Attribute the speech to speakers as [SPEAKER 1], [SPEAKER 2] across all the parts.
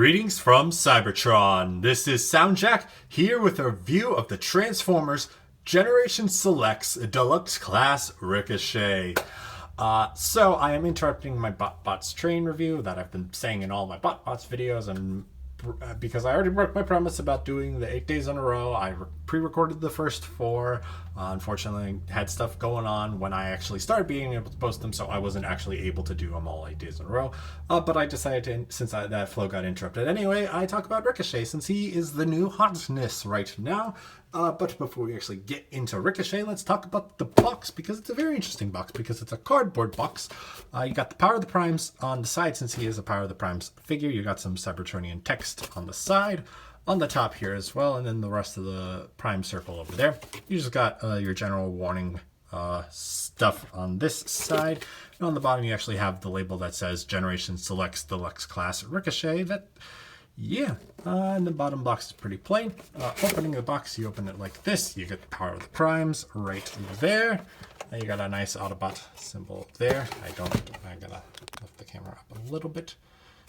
[SPEAKER 1] Greetings from Cybertron. This is SoundJack here with a review of the Transformers Generation Selects Deluxe Class Ricochet. So I am interrupting my BotBots train review that I've been saying in all my BotBots videos, and because I already broke my promise about doing the 8 days in a row, I pre-recorded the first 4. Unfortunately, had stuff going on when I actually started being able to post them, so I wasn't actually able to do them all 8 days in a row. But I decided to, since that flow got interrupted anyway, I talk about Ricochet, since he is the new hotness right now. But before we actually get into Ricochet, let's talk about the box, because it's a very interesting box, because it's a cardboard box. You got the Power of the Primes on the side, since he is a Power of the Primes figure. You got some Cybertronian text on the side, on the top here as well, and then the rest of the Prime circle over there. You just got your general warning stuff on this side. And on the bottom, you actually have the label that says Generation Selects Deluxe Class Ricochet. And the bottom box is pretty plain. Opening the box, you open it like this. You get the Power of the Primes right there. And you got a nice Autobot symbol there. I gotta lift the camera up a little bit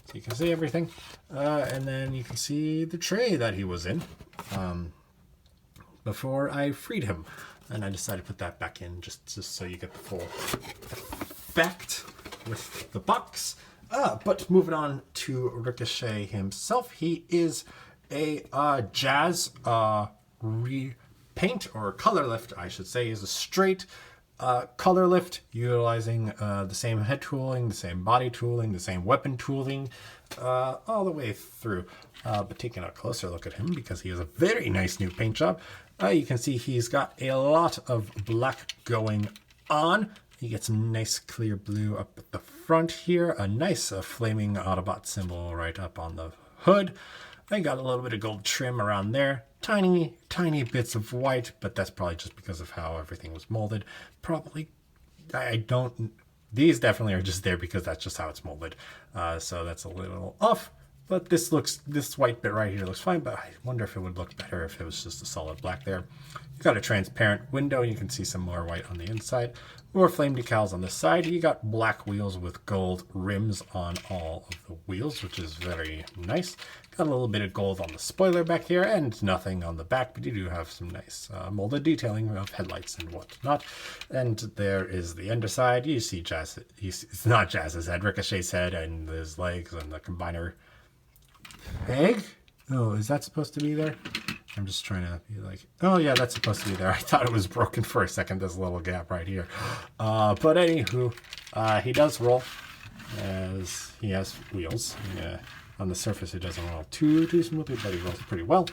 [SPEAKER 1] so you can see everything. And then you can see the tray that he was in before I freed him. And I decided to put that back in just so you get the full effect with the box. But moving on to Ricochet himself, he is a Jazz repaint, or color lift, I should say. Is a straight color lift utilizing the same head tooling, the same body tooling, the same weapon tooling, all the way through. But taking a closer look at him, because he has a very nice new paint job, you can see he's got a lot of black going on. You get some nice clear blue up at the front here, a nice flaming Autobot symbol right up on the hood. I got a little bit of gold trim around there, tiny bits of white, but that's probably just because of how everything was molded. These definitely are just there because that's just how it's molded. So that's a little off. But this white bit right here looks fine, but I wonder if it would look better if it was just a solid black there. You've got a transparent window. You can see some more white on the inside. More flame decals on the side. You got black wheels with gold rims on all of the wheels, which is very nice. Got a little bit of gold on the spoiler back here, and nothing on the back, but you do have some nice molded detailing of headlights and whatnot. And there is the underside. You see it's not Jazz's head, Ricochet's head, and his legs, and the combiner egg. Oh, is that supposed to be there? I'm just trying to be like, oh yeah, that's supposed to be there. I thought it was broken for a second, this little gap right here. But anywho, he does roll, as he has wheels. Yeah, on the surface he doesn't roll too smoothly, but he rolls pretty well.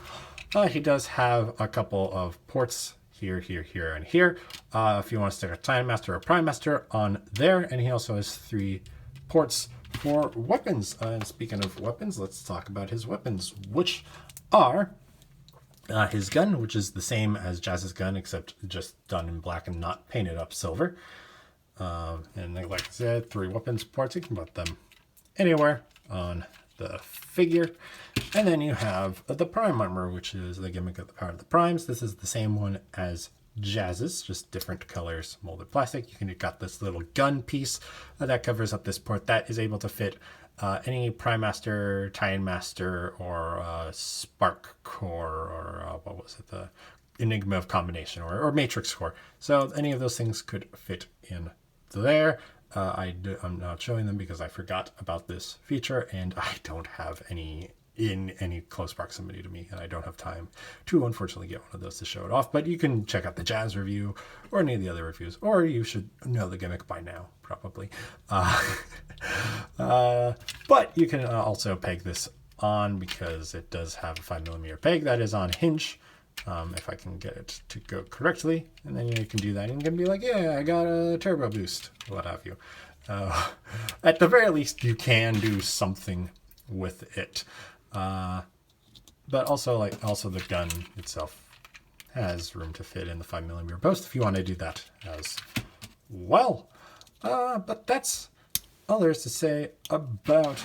[SPEAKER 1] He does have a couple of ports here, and here. If you want to stick a Time Master or Prime Master on there, and he also has 3 ports for weapons. And speaking of weapons, let's talk about his weapons, which are his gun, which is the same as Jazz's gun, except just done in black and not painted up silver. And like I said, 3 weapons ports. You can put them anywhere on the figure. And then you have the Prime Armor, which is the gimmick of the Power of the Primes. This is the same one as Jazz's, just different colors, molded plastic. You got this little gun piece that covers up this port that is able to fit any Prime Master, Time Master, or Spark Core, or what was it, the Enigma of Combination, or Matrix Core. So any of those things could fit in there. I'm not showing them because I forgot about this feature, and I don't have any in any close proximity to me, and I don't have time to unfortunately get one of those to show it off. But you can check out the Jazz review or any of the other reviews, or you should know the gimmick by now, probably. But you can also peg this on, because it does have a 5mm peg that is on hinge, if I can get it to go correctly. And then you can do that and you can be like, yeah, I got a turbo boost, what have you. At the very least, you can do something with it. But also the gun itself has room to fit in the 5mm post if you want to do that as well. But that's all there is to say about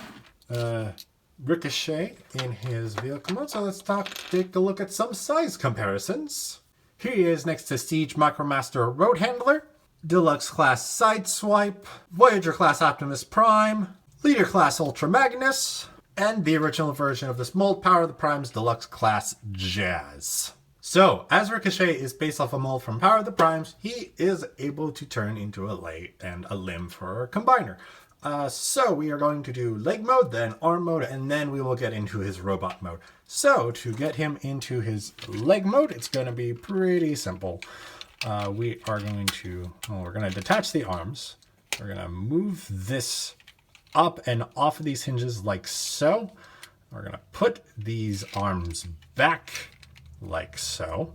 [SPEAKER 1] Ricochet in his vehicle mode. So let's take a look at some size comparisons. Here he is next to Siege Micromaster Road Handler, Deluxe Class Sideswipe, Voyager Class Optimus Prime, Leader Class Ultra Magnus, and the original version of this mold, Power of the Primes Deluxe Class Jazz. So, as Ricochet is based off a mold from Power of the Primes, he is able to turn into a leg and a limb for a combiner. So we are going to do leg mode, then arm mode, and then we will get into his robot mode. So to get him into his leg mode, it's going to be pretty simple. We're going to detach the arms. We're going to move this up and off of these hinges like so. We're going to put these arms back like so.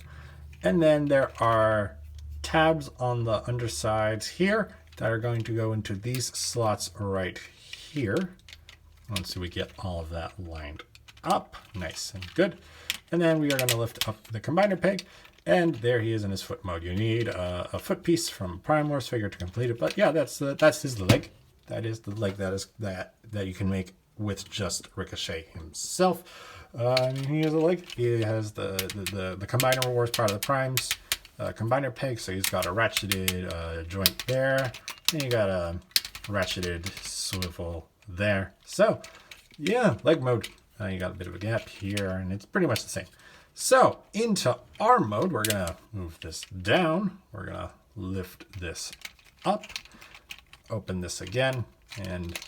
[SPEAKER 1] And then there are tabs on the undersides here that are going to go into these slots right here. Once we get all of that lined up, nice and good. And then we are going to lift up the combiner peg, and there he is in his foot mode. You need a foot piece from Prime Wars figure to complete it, but yeah, that's his leg. That is the leg that you can make with just Ricochet himself. He has a leg. He has the combiner wars part of the Primes combiner peg, so he's got a ratcheted joint there, and you got a ratcheted swivel there. So yeah, leg mode. You got a bit of a gap here, and it's pretty much the same. So into arm mode, we're gonna move this down. We're gonna lift this up, open this again, and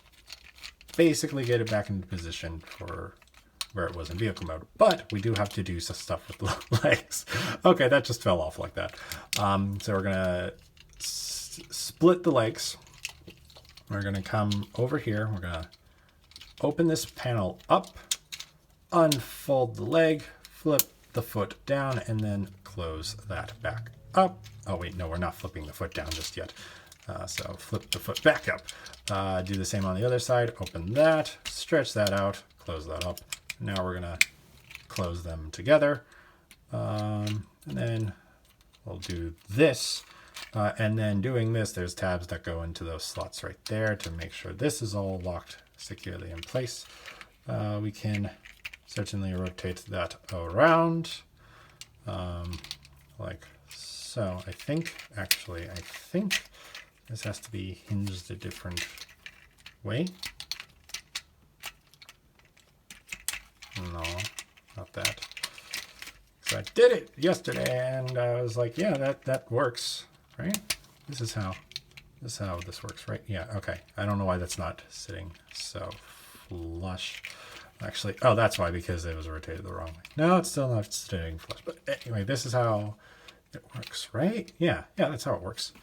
[SPEAKER 1] basically get it back into position for where it was in vehicle mode. But we do have to do some stuff with the legs. Okay, that just fell off like that. So we're gonna split the legs. We're gonna come over here. We're gonna open this panel up, unfold the leg, flip the foot down, and then close that back up. Oh wait, no, we're not flipping the foot down just yet. So flip the foot back up. Do the same on the other side. Open that, stretch that out, close that up. Now we're gonna close them together. And then we'll do this. And then doing this, there's tabs that go into those slots right there to make sure this is all locked securely in place. We can certainly rotate that around like so. I think this has to be hinged a different way. No, not that. So I did it yesterday, and I was like, yeah, that works, right? This is how this works, right? Yeah, okay. I don't know why that's not sitting so flush. Actually, oh, that's why, because it was rotated the wrong way. No, it's still not sitting flush. But anyway, this is how it works, right? Yeah, that's how it works.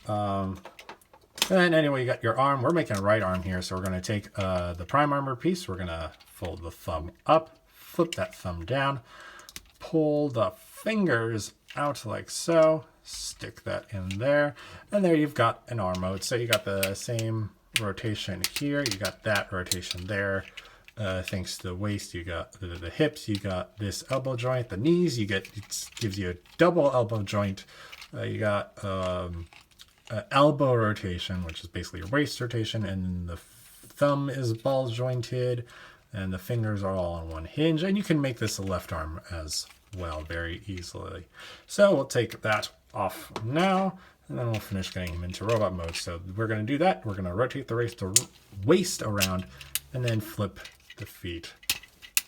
[SPEAKER 1] And anyway, you got your arm. We're making a right arm here, so we're going to take the prime armor piece. We're going to fold the thumb up, flip that thumb down, pull the fingers out like so, stick that in there, and there you've got an arm mode. So you got the same rotation here, you got that rotation there. Thanks to the waist, you got the hips, you got this elbow joint, the knees, it gives you a double elbow joint. You got elbow rotation, which is basically your waist rotation, and then the thumb is ball jointed, and the fingers are all on one hinge, and you can make this a left arm as well very easily. So we'll take that off now, and then we'll finish getting him into robot mode. So we're going to do that. We're going to rotate the waist around, and then flip the feet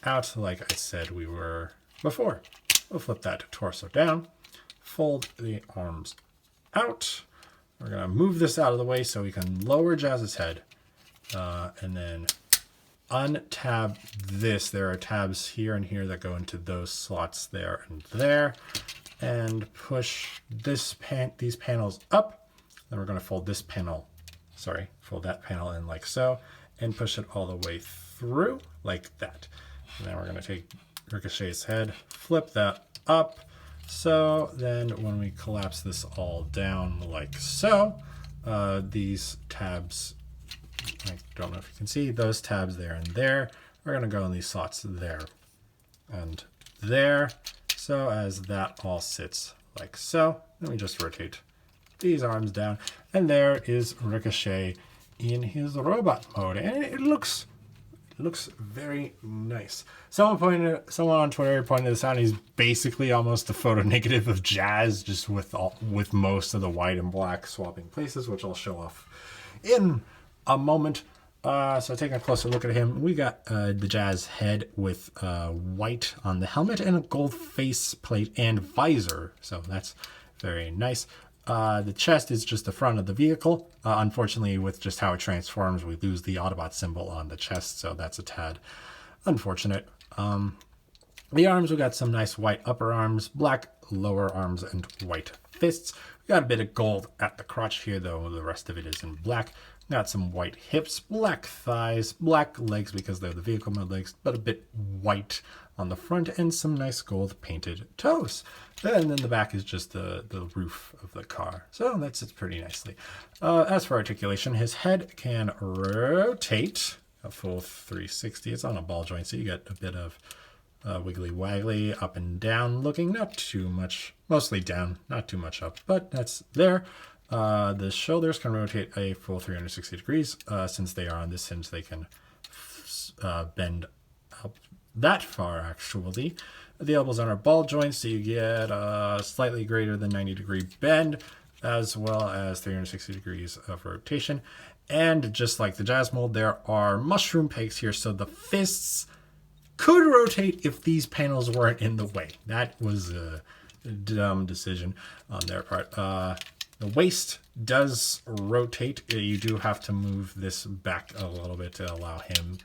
[SPEAKER 1] out like I said we were before. We'll flip that torso down, fold the arms out. We're going to move this out of the way so we can lower Jazz's head, and then untab this. There are tabs here and here that go into those slots there and there, and push these panels up. Then we're going to fold that panel in like so, and push it all the way through like that. And then we're going to take Ricochet's head, flip that up. So then when we collapse this all down like so, these tabs, I don't know if you can see, those tabs there and there are going to go in these slots there and there. So as that all sits like so, then we just rotate these arms down, and there is Ricochet in his robot mode, and it looks very nice. Someone on Twitter pointed this out. He's basically almost a photo negative of Jazz, just with most of the white and black swapping places, which I'll show off in a moment. So taking a closer look at him, we got the Jazz head with white on the helmet and a gold face plate and visor. So that's very nice. The chest is just the front of the vehicle. Unfortunately, with just how it transforms, we lose the Autobot symbol on the chest, so that's a tad unfortunate. The arms, we got some nice white upper arms, black lower arms, and white fists. We got a bit of gold at the crotch here, though the rest of it is in black. Got some white hips, black thighs, black legs because they're the vehicle mode legs, but a bit white on the front, and some nice gold painted toes. And then the back is just the roof of the car. So that sits pretty nicely. As for articulation, his head can rotate a full 360. It's on a ball joint, so you get a bit of wiggly waggly up and down looking, not too much, mostly down, not too much up, but that's there. The shoulders can rotate a full 360 degrees. Since they are on this hinge, they can bend up that far, actually. The elbows on our ball joints, so you get a slightly greater than 90-degree bend, as well as 360 degrees of rotation. And just like the Jazz mold, there are mushroom pegs here, so the fists could rotate if these panels weren't in the way. That was a dumb decision on their part. The waist does rotate. You do have to move this back a little bit to allow him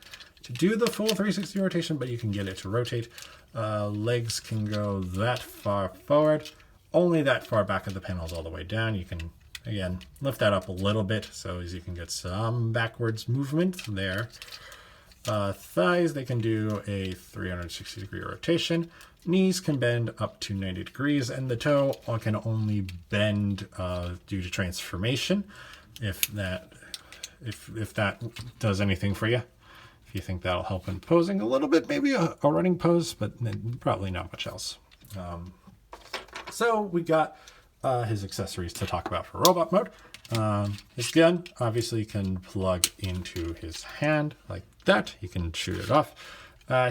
[SPEAKER 1] to do the full 360 rotation, but you can get it to rotate. Legs can go that far forward, only that far back of the panels all the way down. You can, again, lift that up a little bit so as you can get some backwards movement there. Thighs, they can do a 360 degree rotation. Knees can bend up to 90 degrees, and the toe can only bend due to transformation. If that does anything for you, if you think that'll help in posing a little bit, maybe a running pose, but probably not much else. So we got his accessories to talk about for robot mode. His gun obviously can plug into his hand like that. He can shoot it off.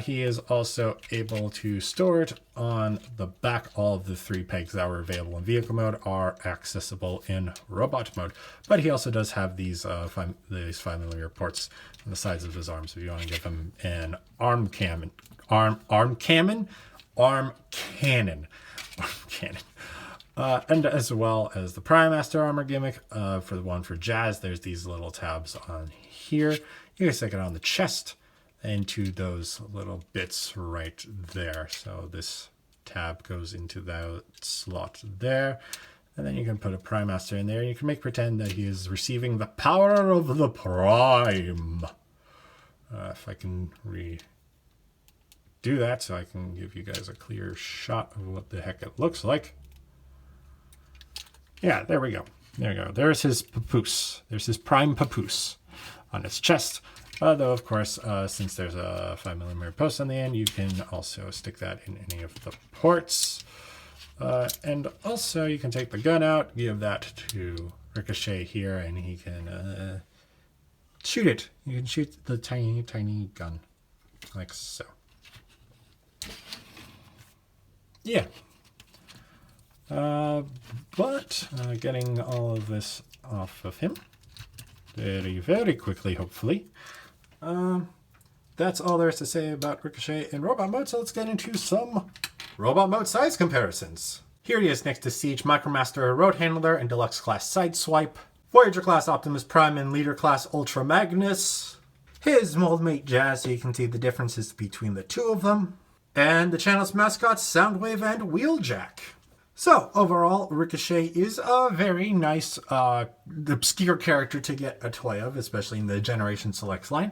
[SPEAKER 1] He is also able to store it on the back. All of the 3 pegs that were available in vehicle mode are accessible in robot mode. But he also does have these 5mm ports on the sides of his arms. If you want to give him an arm cannon. And as well as the Prime Master armor gimmick. For the one for Jazz, there's these little tabs on here. You can stick it on the chest into those little bits right there. So this tab goes into that slot there. And then you can put a Prime Master in there. And you can make pretend that he is receiving the power of the Prime. If I can redo that so I can give you guys a clear shot of what the heck it looks like. Yeah, there we go. There you go. There's his papoose. There's his Prime papoose on his chest. Though, of course, since there's a 5mm post on the end, you can also stick that in any of the ports. And also, you can take the gun out, give that to Ricochet here, and he can shoot it. You can shoot the tiny, tiny gun, like so. Yeah. But getting all of this off of him very, very quickly, hopefully. That's all there is to say about Ricochet in robot mode, so let's get into some robot mode size comparisons. Here he is next to Siege, Micromaster, Road Handler, and Deluxe class Sideswipe, Voyager class Optimus Prime, and Leader class Ultra Magnus, his moldmate Jazz, so you can see the differences between the two of them, and the channel's mascots Soundwave and Wheeljack. So, overall, Ricochet is a very nice, obscure character to get a toy of, especially in the Generation Selects line.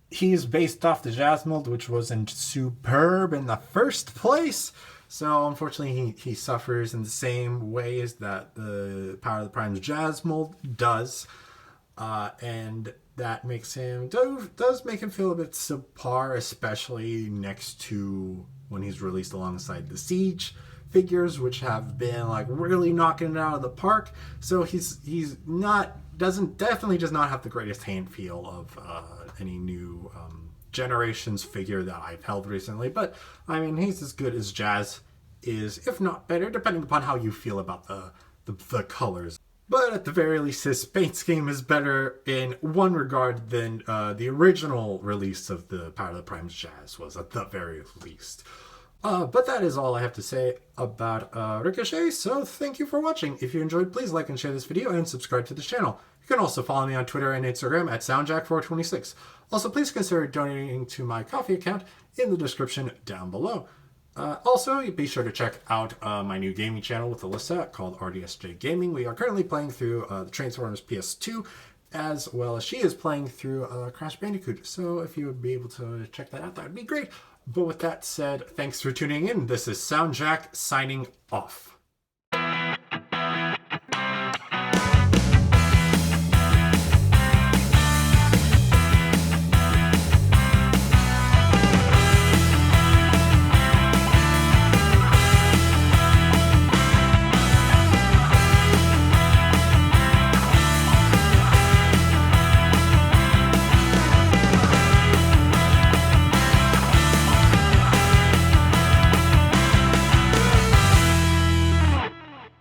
[SPEAKER 1] He's based off the Jazz mold, which wasn't superb in the first place. So, unfortunately, he suffers in the same way as that the Power of the Prime's Jazz mold does. And that makes him, does make him feel a bit subpar, especially next to when he's released alongside the Siege figures, which have been like really knocking it out of the park. So he's definitely does not have the greatest hand feel of any new Generations figure that I've held recently. But I mean, he's as good as Jazz is, if not better, depending upon how you feel about the colors. But at the very least, his Space game is better in one regard than the original release of the Power of the Primes Jazz was, at the very least. But that is all I have to say about Ricochet, so thank you for watching. If you enjoyed, please like and share this video and subscribe to this channel. You can also follow me on Twitter and Instagram at SoundJack426. Also, please consider donating to my Ko-fi account in the description down below. Also, be sure to check out my new gaming channel with Alyssa called RDSJ Gaming. We are currently playing through the Transformers PS2, as well as she is playing through Crash Bandicoot. So if you would be able to check that out, that would be great. But with that said, thanks for tuning in. This is SoundJack signing off.